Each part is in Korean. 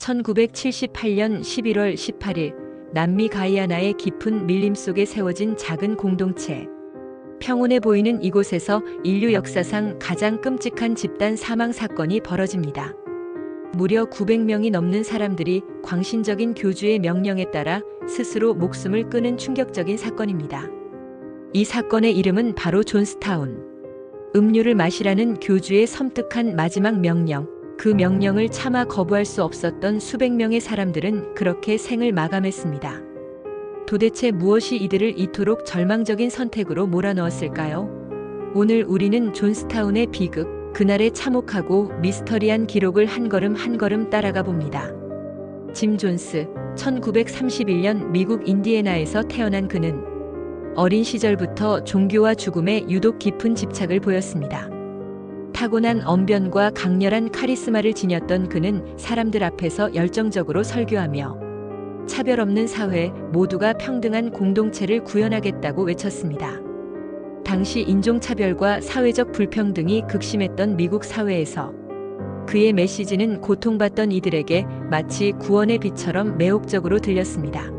1978년 11월 18일 남미 가이아나의 깊은 밀림 속에 세워진 작은 공동체. 평온해 보이는 이곳에서 인류 역사상 가장 끔찍한 집단 사망 사건이 벌어집니다. 무려 900명이 넘는 사람들이 광신적인 교주의 명령에 따라 스스로 목숨을 끊은 충격적인 사건입니다. 이 사건의 이름은 바로 존스타운. 음료를 마시라는 교주의 섬뜩한 마지막 명령. 그 명령을 차마 거부할 수 없었던 수백 명의 사람들은 그렇게 생을 마감했습니다. 도대체 무엇이 이들을 이토록 절망적인 선택으로 몰아넣었을까요? 오늘 우리는 존스타운의 비극, 그날의 참혹하고 미스터리한 기록을 한 걸음 한 걸음 따라가 봅니다. 짐 존스, 1931년 미국 인디애나에서 태어난 그는 어린 시절부터 종교와 죽음에 유독 깊은 집착을 보였습니다. 타고난 언변과 강렬한 카리스마를 지녔던 그는 사람들 앞에서 열정적으로 설교하며 차별 없는 사회, 모두가 평등한 공동체를 구현하겠다고 외쳤습니다. 당시 인종차별과 사회적 불평등이 극심했던 미국 사회에서 그의 메시지는 고통받던 이들에게 마치 구원의 빛처럼 매혹적으로 들렸습니다.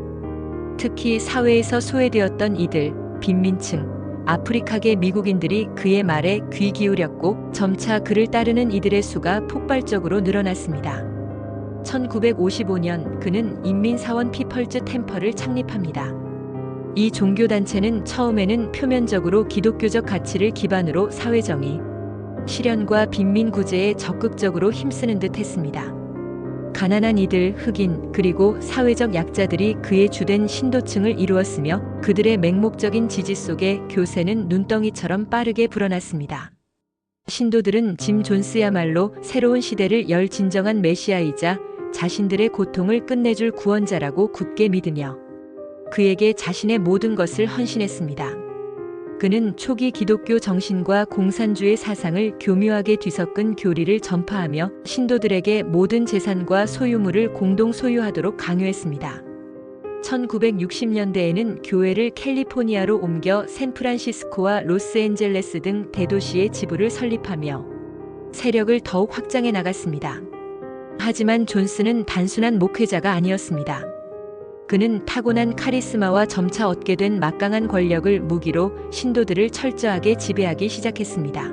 특히 사회에서 소외되었던 이들, 빈민층, 아프리카계 미국인들이 그의 말에 귀 기울였고 점차 그를 따르는 이들의 수가 폭발적으로 늘어났습니다. 1955년 그는 인민사원 피펄즈 템플을 창립합니다. 이 종교단체는 처음에는 표면적으로 기독교적 가치를 기반으로 사회정의, 실현과 빈민 구제에 적극적으로 힘쓰는 듯 했습니다. 가난한 이들, 흑인, 그리고 사회적 약자들이 그의 주된 신도층을 이루었으며 그들의 맹목적인 지지 속에 교세는 눈덩이처럼 빠르게 불어났습니다. 신도들은 짐 존스야말로 새로운 시대를 열 진정한 메시아이자 자신들의 고통을 끝내줄 구원자라고 굳게 믿으며 그에게 자신의 모든 것을 헌신했습니다. 그는 초기 기독교 정신과 공산주의 사상을 교묘하게 뒤섞은 교리를 전파하며 신도들에게 모든 재산과 소유물을 공동 소유하도록 강요했습니다. 1960년대에는 교회를 캘리포니아로 옮겨 샌프란시스코와 로스앤젤레스 등 대도시에 지부를 설립하며 세력을 더욱 확장해 나갔습니다. 하지만 존스는 단순한 목회자가 아니었습니다. 그는 타고난 카리스마와 점차 얻게 된 막강한 권력을 무기로 신도들을 철저하게 지배하기 시작했습니다.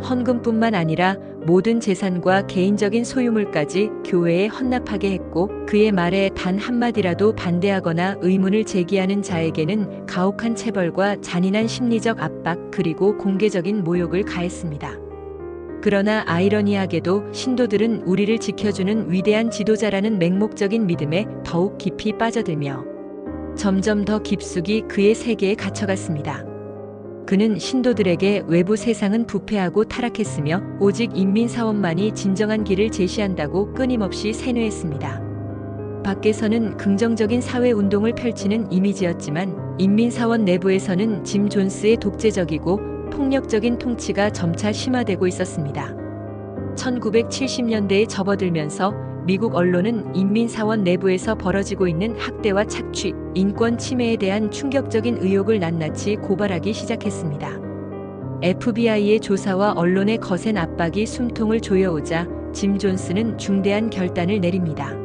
헌금뿐만 아니라 모든 재산과 개인적인 소유물까지 교회에 헌납하게 했고 그의 말에 단 한마디라도 반대하거나 의문을 제기하는 자에게는 가혹한 체벌과 잔인한 심리적 압박 그리고 공개적인 모욕을 가했습니다. 그러나 아이러니하게도 신도들은 우리를 지켜주는 위대한 지도자라는 맹목적인 믿음에 더욱 깊이 빠져들며 점점 더 깊숙이 그의 세계에 갇혀갔습니다. 그는 신도들에게 외부 세상은 부패하고 타락했으며 오직 인민사원만이 진정한 길을 제시한다고 끊임없이 세뇌했습니다. 밖에서는 긍정적인 사회운동을 펼치는 이미지였지만 인민사원 내부에서는 짐 존스의 독재적이고 폭력적인 통치가 점차 심화되고 있었습니다. 1970년대에 접어들면서 미국 언론은 인민사원 내부에서 벌어지고 있는 학대와 착취, 인권 침해에 대한 충격적인 의혹을 낱낱이 고발하기 시작했습니다. FBI의 조사와 언론의 거센 압박이 숨통을 조여오자 짐 존스는 중대한 결단을 내립니다.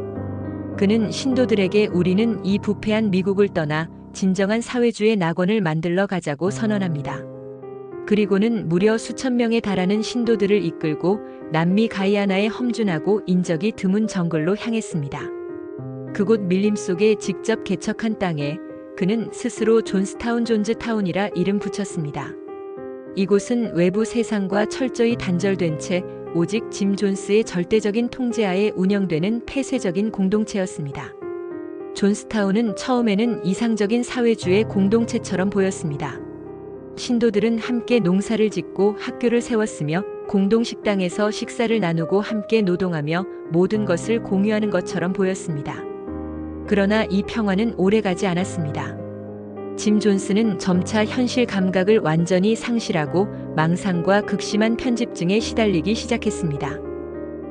그는 신도들에게 우리는 이 부패한 미국을 떠나 진정한 사회주의 낙원을 만들러 가자고 선언합니다. 그리고는 무려 수천 명에 달하는 신도들을 이끌고 남미 가이아나의 험준하고 인적이 드문 정글로 향했습니다. 그곳 밀림 속에 직접 개척한 땅에 그는 스스로 존스타운 존즈타운이라 이름 붙였습니다. 이곳은 외부 세상과 철저히 단절된 채 오직 짐 존스의 절대적인 통제하에 운영되는 폐쇄적인 공동체였습니다. 존스타운은 처음에는 이상적인 사회주의 공동체처럼 보였습니다. 신도들은 함께 농사를 짓고 학교를 세웠으며 공동식당에서 식사를 나누고 함께 노동하며 모든 것을 공유하는 것처럼 보였습니다. 그러나 이 평화는 오래가지 않았습니다. 짐 존스는 점차 현실 감각을 완전히 상실하고 망상과 극심한 편집증에 시달리기 시작했습니다.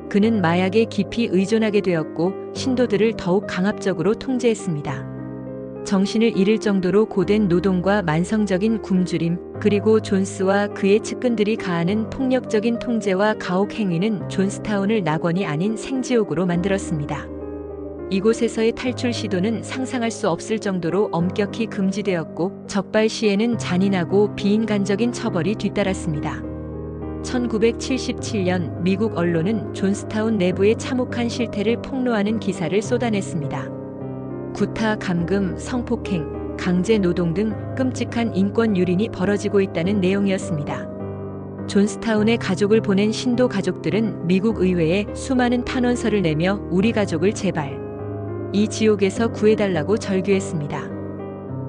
그는 마약에 깊이 의존하게 되었고 신도들을 더욱 강압적으로 통제했습니다. 정신을 잃을 정도로 고된 노동과 만성적인 굶주림, 그리고 존스와 그의 측근들이 가하는 폭력적인 통제와 가혹 행위는 존스타운을 낙원이 아닌 생지옥으로 만들었습니다. 이곳에서의 탈출 시도는 상상할 수 없을 정도로 엄격히 금지되었고 적발 시에는 잔인하고 비인간적인 처벌이 뒤따랐습니다. 1977년 미국 언론은 존스타운 내부의 참혹한 실태를 폭로하는 기사를 쏟아냈습니다. 구타, 감금, 성폭행, 강제 노동 등 끔찍한 인권 유린이 벌어지고 있다는 내용이었습니다. 존스타운에 가족을 보낸 신도 가족들은 미국 의회에 수많은 탄원서를 내며 우리 가족을 제발 이 지옥에서 구해달라고 절규했습니다.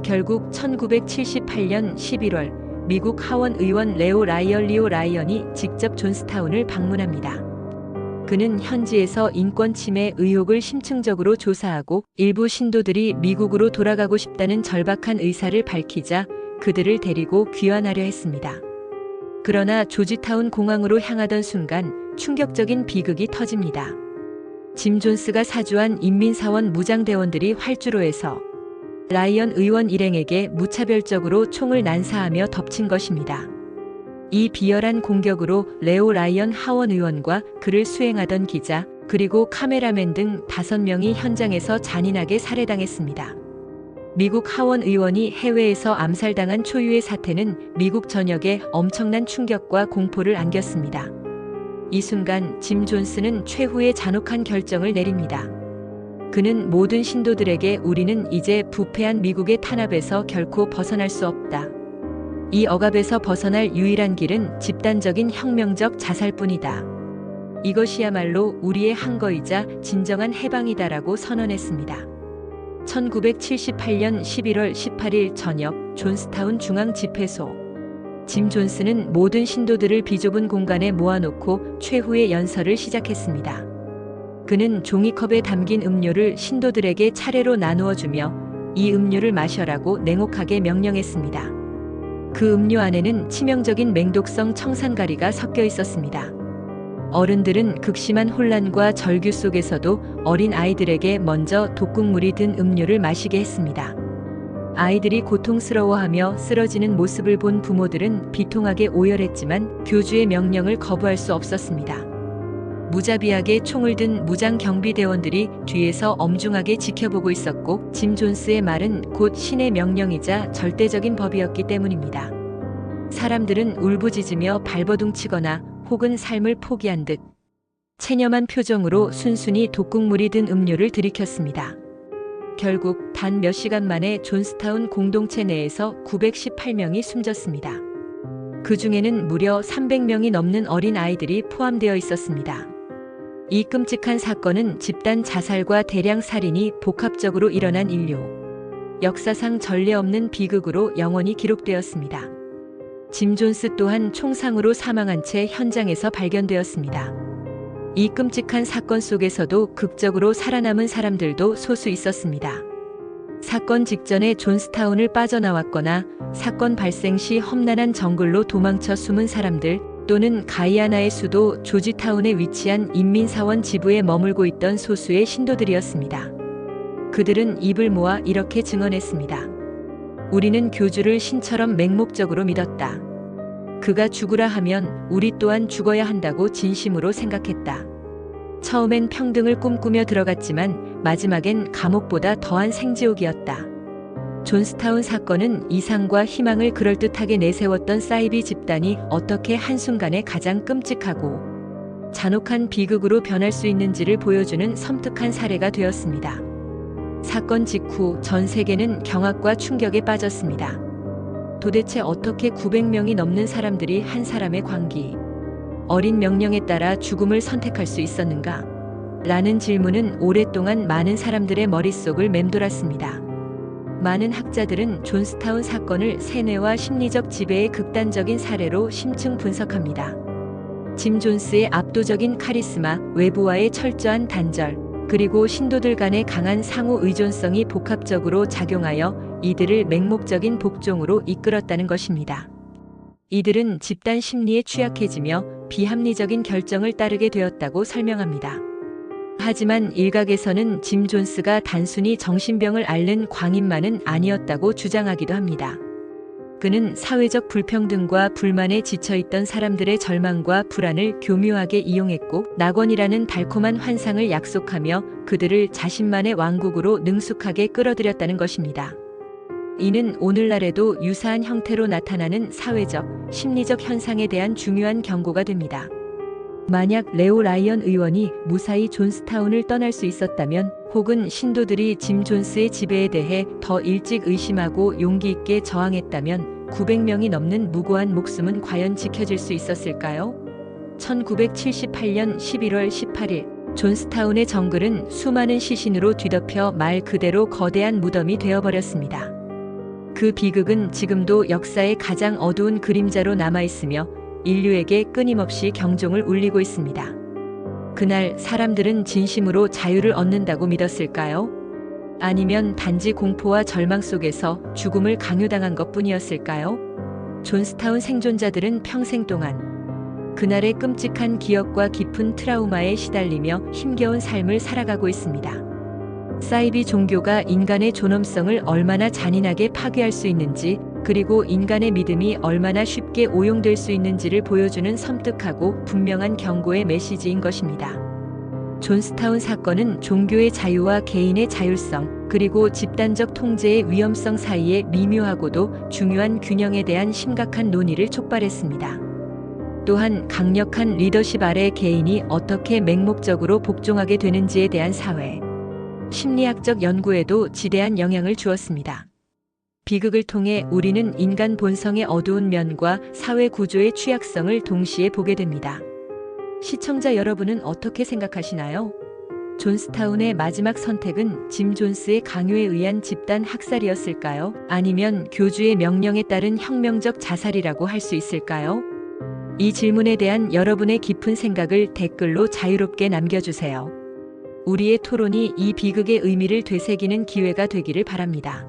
결국 1978년 11월 미국 하원 의원 리오 라이언이 직접 존스타운을 방문합니다. 그는 현지에서 인권 침해 의혹을 심층적으로 조사하고 일부 신도들이 미국으로 돌아가고 싶다는 절박한 의사를 밝히자 그들을 데리고 귀환하려 했습니다. 그러나 조지타운 공항으로 향하던 순간 충격적인 비극이 터집니다. 짐 존스가 사주한 인민사원 무장대원들이 활주로에서 라이언 의원 일행에게 무차별적으로 총을 난사하며 덮친 것입니다. 이 비열한 공격으로 레오 라이언 하원 의원과 그를 수행하던 기자, 그리고 카메라맨 등 5명이 현장에서 잔인하게 살해당했습니다. 미국 하원 의원이 해외에서 암살당한 초유의 사태는 미국 전역에 엄청난 충격과 공포를 안겼습니다. 이 순간 짐 존스는 최후의 잔혹한 결정을 내립니다. 그는 모든 신도들에게 우리는 이제 부패한 미국의 탄압에서 결코 벗어날 수 없다. 이 억압에서 벗어날 유일한 길은 집단적인 혁명적 자살뿐이다. 이것이야말로 우리의 항거이자 진정한 해방이다라고 선언했습니다. 1978년 11월 18일 저녁 존스타운 중앙집회소. 짐 존스는 모든 신도들을 비좁은 공간에 모아놓고 최후의 연설을 시작했습니다. 그는 종이컵에 담긴 음료를 신도들에게 차례로 나누어 주며 이 음료를 마셔라고 냉혹하게 명령했습니다. 그 음료 안에는 치명적인 맹독성 청산가리가 섞여 있었습니다. 어른들은 극심한 혼란과 절규 속에서도 어린 아이들에게 먼저 독극물이 든 음료를 마시게 했습니다. 아이들이 고통스러워하며 쓰러지는 모습을 본 부모들은 비통하게 오열했지만 교주의 명령을 거부할 수 없었습니다. 무자비하게 총을 든 무장 경비대원들이 뒤에서 엄중하게 지켜보고 있었고 짐 존스의 말은 곧 신의 명령이자 절대적인 법이었기 때문입니다. 사람들은 울부짖으며 발버둥치거나 혹은 삶을 포기한 듯 체념한 표정으로 순순히 독극물이 든 음료를 들이켰습니다. 결국 단 몇 시간 만에 존스타운 공동체 내에서 918명이 숨졌습니다. 그 중에는 무려 300명이 넘는 어린 아이들이 포함되어 있었습니다. 이 끔찍한 사건은 집단 자살과 대량 살인이 복합적으로 일어난 인류 역사상 전례 없는 비극으로 영원히 기록되었습니다. 짐 존스 또한 총상으로 사망한 채 현장에서 발견되었습니다. 이 끔찍한 사건 속에서도 극적으로 살아남은 사람들도 소수 있었습니다. 사건 직전에 존스타운을 빠져나왔거나 사건 발생 시 험난한 정글로 도망쳐 숨은 사람들 또는 가이아나의 수도 조지타운에 위치한 인민사원 지부에 머물고 있던 소수의 신도들이었습니다. 그들은 입을 모아 이렇게 증언했습니다. 우리는 교주를 신처럼 맹목적으로 믿었다. 그가 죽으라 하면 우리 또한 죽어야 한다고 진심으로 생각했다. 처음엔 평등을 꿈꾸며 들어갔지만 마지막엔 감옥보다 더한 생지옥이었다. 존스타운 사건은 이상과 희망을 그럴듯하게 내세웠던 사이비 집단이 어떻게 한순간에 가장 끔찍하고 잔혹한 비극으로 변할 수 있는지를 보여주는 섬뜩한 사례가 되었습니다. 사건 직후 전 세계는 경악과 충격에 빠졌습니다. 도대체 어떻게 900명이 넘는 사람들이 한 사람의 광기, 어린 명령에 따라 죽음을 선택할 수 있었는가? 라는 질문은 오랫동안 많은 사람들의 머릿속을 맴돌았습니다. 많은 학자들은 존스타운 사건을 세뇌와 심리적 지배의 극단적인 사례로 심층 분석합니다. 짐 존스의 압도적인 카리스마, 외부와의 철저한 단절, 그리고 신도들 간의 강한 상호 의존성이 복합적으로 작용하여 이들을 맹목적인 복종으로 이끌었다는 것입니다. 이들은 집단 심리에 취약해지며 비합리적인 결정을 따르게 되었다고 설명합니다. 하지만 일각에서는 짐 존스가 단순히 정신병을 앓는 광인만은 아니었다고 주장하기도 합니다. 그는 사회적 불평등과 불만에 지쳐있던 사람들의 절망과 불안을 교묘하게 이용했고 낙원이라는 달콤한 환상을 약속하며 그들을 자신만의 왕국으로 능숙하게 끌어들였다는 것입니다. 이는 오늘날에도 유사한 형태로 나타나는 사회적, 심리적 현상에 대한 중요한 경고가 됩니다. 만약 레오 라이언 의원이 무사히 존스타운을 떠날 수 있었다면, 혹은 신도들이 짐 존스의 지배에 대해 더 일찍 의심하고 용기 있게 저항했다면 900명이 넘는 무고한 목숨은 과연 지켜질 수 있었을까요? 1978년 11월 18일 존스타운의 정글은 수많은 시신으로 뒤덮여 말 그대로 거대한 무덤이 되어버렸습니다. 그 비극은 지금도 역사의 가장 어두운 그림자로 남아있으며 인류에게 끊임없이 경종을 울리고 있습니다. 그날 사람들은 진심으로 자유를 얻는다고 믿었을까요? 아니면 단지 공포와 절망 속에서 죽음을 강요당한 것뿐이었을까요? 존스타운 생존자들은 평생 동안 그날의 끔찍한 기억과 깊은 트라우마에 시달리며 힘겨운 삶을 살아가고 있습니다. 사이비 종교가 인간의 존엄성을 얼마나 잔인하게 파괴할 수 있는지, 그리고 인간의 믿음이 얼마나 쉽게 오용될 수 있는지를 보여주는 섬뜩하고 분명한 경고의 메시지인 것입니다. 존스타운 사건은 종교의 자유와 개인의 자율성, 그리고 집단적 통제의 위험성 사이의 미묘하고도 중요한 균형에 대한 심각한 논의를 촉발했습니다. 또한 강력한 리더십 아래 개인이 어떻게 맹목적으로 복종하게 되는지에 대한 사회, 심리학적 연구에도 지대한 영향을 주었습니다. 비극을 통해 우리는 인간 본성의 어두운 면과 사회 구조의 취약성을 동시에 보게 됩니다. 시청자 여러분은 어떻게 생각하시나요? 존스타운의 마지막 선택은 짐 존스의 강요에 의한 집단 학살이었을까요? 아니면 교주의 명령에 따른 혁명적 자살이라고 할 수 있을까요? 이 질문에 대한 여러분의 깊은 생각을 댓글로 자유롭게 남겨주세요. 우리의 토론이 이 비극의 의미를 되새기는 기회가 되기를 바랍니다.